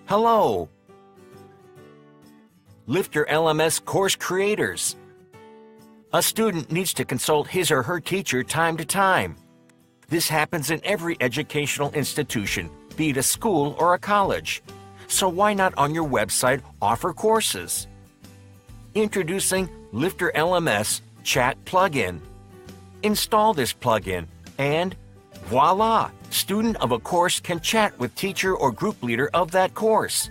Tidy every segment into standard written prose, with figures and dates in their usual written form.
Hello. LifterLMS course creators. A student needs to consult his or her teacher time to time. This happens in every educational institution, be it a school or a college. So why not on your website offer courses? Introducing LifterLMS Chat Plugin. Install this plugin and voila! Student of a course can chat with teacher or group leader of that course.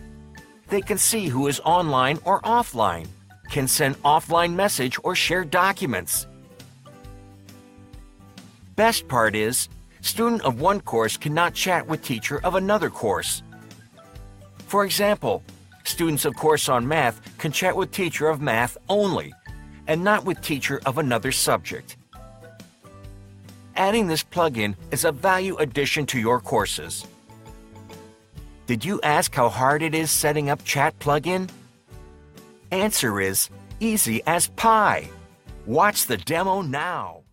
They can see who is online or offline, can send offline message or share documents. Best part is, student of one course cannot chat with teacher of another course. For example, students of course on math can chat with teacher of math only, and not with teacher of another subject. Adding this plugin is a value addition to your courses. Did you ask how hard it is setting up Chat Plugin? Answer is easy as pie. Watch the demo now.